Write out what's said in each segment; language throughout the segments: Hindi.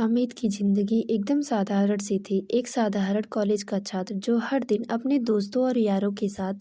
अमित की जिंदगी एकदम साधारण सी थी। एक साधारण कॉलेज का छात्र जो हर दिन अपने दोस्तों और यारों के साथ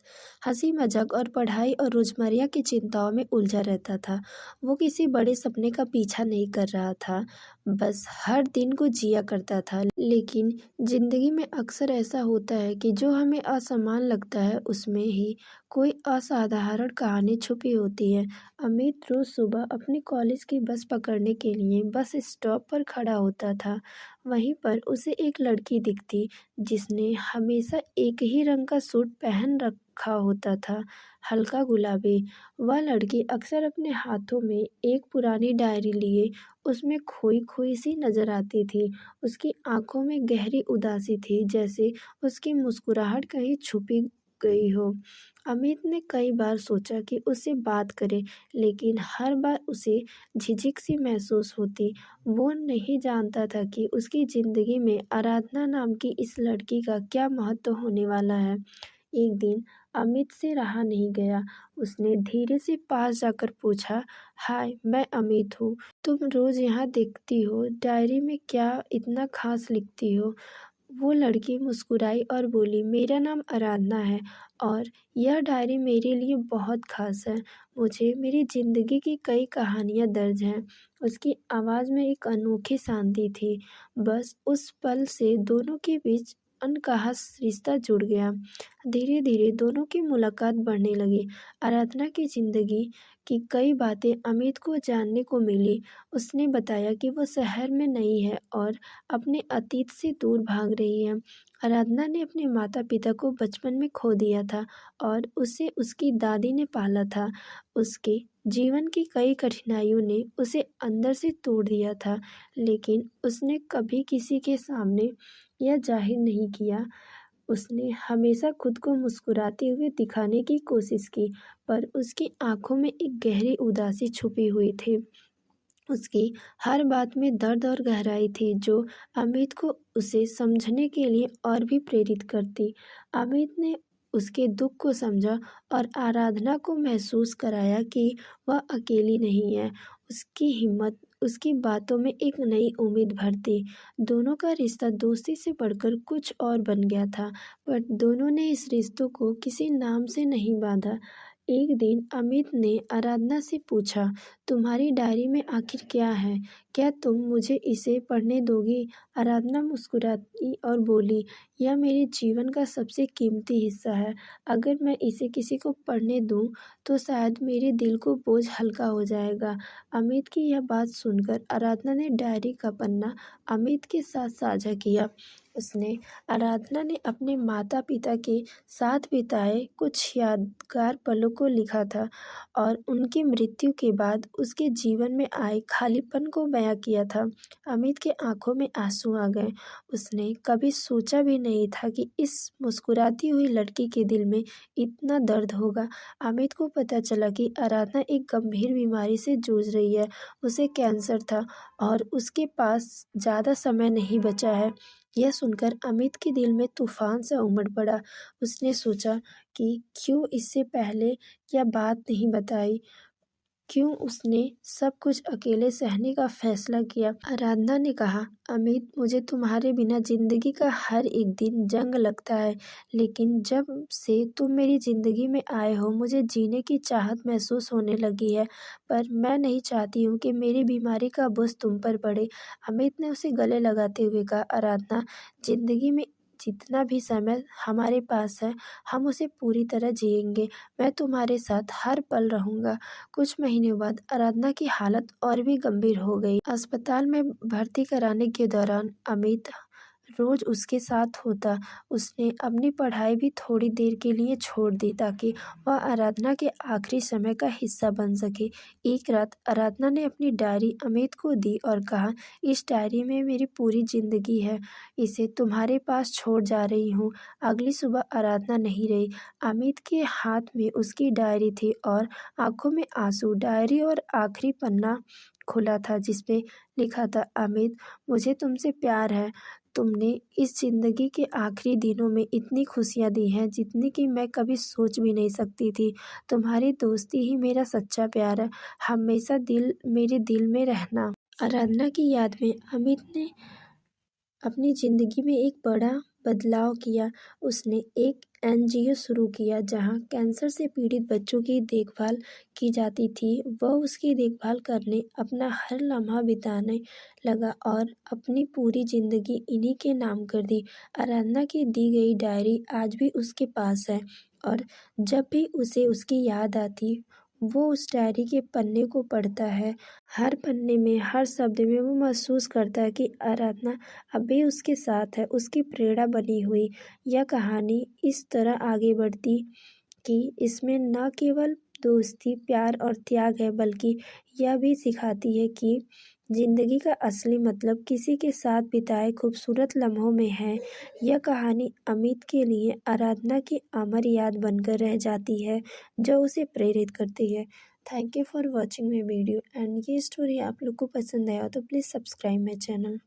हंसी मजाक और पढ़ाई और रोजमर्रा की चिंताओं में उलझा रहता था। वो किसी बड़े सपने का पीछा नहीं कर रहा था, बस हर दिन को जिया करता था। लेकिन जिंदगी में अक्सर ऐसा होता है कि जो हमें असमान लगता है उसमें ही कोई असाधारण कहानी छुपी होती है। अमित रोज सुबह अपने कॉलेज की बस पकड़ने के लिए बस स्टॉप पर खड़ा होता था। वहीं पर उसे एक लड़की दिखती जिसने हमेशा एक ही रंग का सूट पहन रखा होता था, हल्का गुलाबी। वह लड़की अक्सर अपने हाथों में एक पुरानी डायरी लिए उसमें खोई खोई सी नजर आती थी। उसकी आंखों में गहरी उदासी थी, जैसे उसकी मुस्कुराहट कहीं छुपी गई हो। अमित ने कई बार सोचा कि उससे बात करे, लेकिन हर बार उसे झिझक सी महसूस होती। वो नहीं जानता था कि उसकी जिंदगी में आराधना नाम की इस लड़की का क्या महत्व होने वाला है। एक दिन अमित से रहा नहीं गया। उसने धीरे से पास जाकर पूछा, हाय, मैं अमित हूँ। तुम रोज यहाँ दिखती हो, डायरी में क्या इतना खास लिखती हो? वो लड़की मुस्कुराई और बोली, मेरा नाम आराधना है और यह डायरी मेरे लिए बहुत खास है। मुझे मेरी जिंदगी की कई कहानियां दर्ज हैं। उसकी आवाज़ में एक अनोखी शांति थी। बस उस पल से दोनों के बीच अनकहा रिश्ता जुड़ गया। धीरे धीरे दोनों की मुलाकात बढ़ने लगी। आराधना की जिंदगी की कई बातें अमित को जानने को मिली। उसने बताया कि वो शहर में नई है और अपने अतीत से दूर भाग रही है। आराधना ने अपने माता पिता को बचपन में खो दिया था और उसे उसकी दादी ने पाला था। उसके जीवन की कई कठिनाइयों ने उसे अंदर से तोड़ दिया था, लेकिन उसने कभी किसी के सामने यह जाहिर नहीं किया। उसने हमेशा खुद को मुस्कुराते हुए दिखाने की कोशिश की, पर उसकी आंखों में एक गहरी उदासी छुपी हुई थी। उसकी हर बात में दर्द और गहराई थी, जो अमित को उसे समझने के लिए और भी प्रेरित करती। अमित ने उसके दुख को समझा और आराधना को महसूस कराया कि वह अकेली नहीं है। उसकी हिम्मत उसकी बातों में एक नई उम्मीद भरती। दोनों का रिश्ता दोस्ती से बढ़कर कुछ और बन गया था, पर दोनों ने इस रिश्तों को किसी नाम से नहीं बांधा। एक दिन अमित ने आराधना से पूछा, तुम्हारी डायरी में आखिर क्या है? क्या तुम मुझे इसे पढ़ने दोगी? आराधना मुस्कुराई और बोली, यह मेरे जीवन का सबसे कीमती हिस्सा है। अगर मैं इसे किसी को पढ़ने दूं, तो शायद मेरे दिल को बोझ हल्का हो जाएगा। अमित की यह बात सुनकर आराधना ने डायरी का पन्ना अमित के साथ साझा किया। उसने आराधना ने अपने माता पिता के साथ बिताए कुछ यादगार पलों को लिखा था और उनकी मृत्यु के बाद उसके जीवन में आए खालीपन को बयां किया था। अमित के आंखों में आंसू आ गए। उसने कभी सोचा भी नहीं था कि इस मुस्कुराती हुई लड़की के दिल में इतना दर्द होगा। अमित को पता चला कि आराधना एक गंभीर बीमारी से जूझ रही है। उसे कैंसर था और उसके पास ज़्यादा समय नहीं बचा है। यह सुनकर अमित के दिल में तूफान सा उमड़ पड़ा। उसने सोचा कि क्यों इससे पहले यह बात नहीं बताई, क्यों उसने सब कुछ अकेले सहने का फैसला किया। आराधना ने कहा, अमित, मुझे तुम्हारे बिना जिंदगी का हर एक दिन जंग लगता है, लेकिन जब से तुम मेरी जिंदगी में आए हो मुझे जीने की चाहत महसूस होने लगी है। पर मैं नहीं चाहती हूँ कि मेरी बीमारी का बोझ तुम पर पड़े। अमित ने उसे गले लगाते हुए कहा, आराधना, जिंदगी में जितना भी समय हमारे पास है हम उसे पूरी तरह जिएंगे। मैं तुम्हारे साथ हर पल रहूंगा। कुछ महीनों बाद आराधना की हालत और भी गंभीर हो गई। अस्पताल में भर्ती कराने के दौरान अमित रोज उसके साथ होता। उसने अपनी पढ़ाई भी थोड़ी देर के लिए छोड़ दी ताकि वह आराधना के आखिरी समय का हिस्सा बन सके। एक रात आराधना ने अपनी डायरी अमित को दी और कहा, इस डायरी में मेरी पूरी जिंदगी है, इसे तुम्हारे पास छोड़ जा रही हूँ। अगली सुबह आराधना नहीं रही। अमित के हाथ में उसकी डायरी थी और आंखों में आंसू। डायरी और आखिरी पन्ना खुला था जिसमें लिखा था, अमित, मुझे तुमसे प्यार है। तुमने इस जिंदगी के आखिरी दिनों में इतनी खुशियां दी हैं जितनी कि मैं कभी सोच भी नहीं सकती थी। तुम्हारी दोस्ती ही मेरा सच्चा प्यार है। हमेशा मेरे दिल में रहना। आराधना की याद में अमित ने अपनी ज़िंदगी में एक बड़ा बदलाव किया। उसने एक एनजीओ शुरू किया जहां कैंसर से पीड़ित बच्चों की देखभाल की जाती थी। वह उसकी देखभाल करने अपना हर लम्हा बिताने लगा और अपनी पूरी ज़िंदगी इन्हीं के नाम कर दी। आराधना की दी गई डायरी आज भी उसके पास है और जब भी उसे उसकी याद आती वो उस डायरी के पन्ने को पढ़ता है। हर पन्ने में, हर शब्द में वो महसूस करता है कि आराधना अभी उसके साथ है, उसकी प्रेरणा बनी हुई। यह कहानी इस तरह आगे बढ़ती कि इसमें न केवल दोस्ती, प्यार और त्याग है, बल्कि यह भी सिखाती है कि जिंदगी का असली मतलब किसी के साथ बिताए खूबसूरत लम्हों में है। यह कहानी अमित के लिए आराधना की अमर याद बनकर रह जाती है, जो उसे प्रेरित करती है। Thank you for watching my video and ये स्टोरी आप लोग को पसंद आया हो तो प्लीज़ सब्सक्राइब माई चैनल।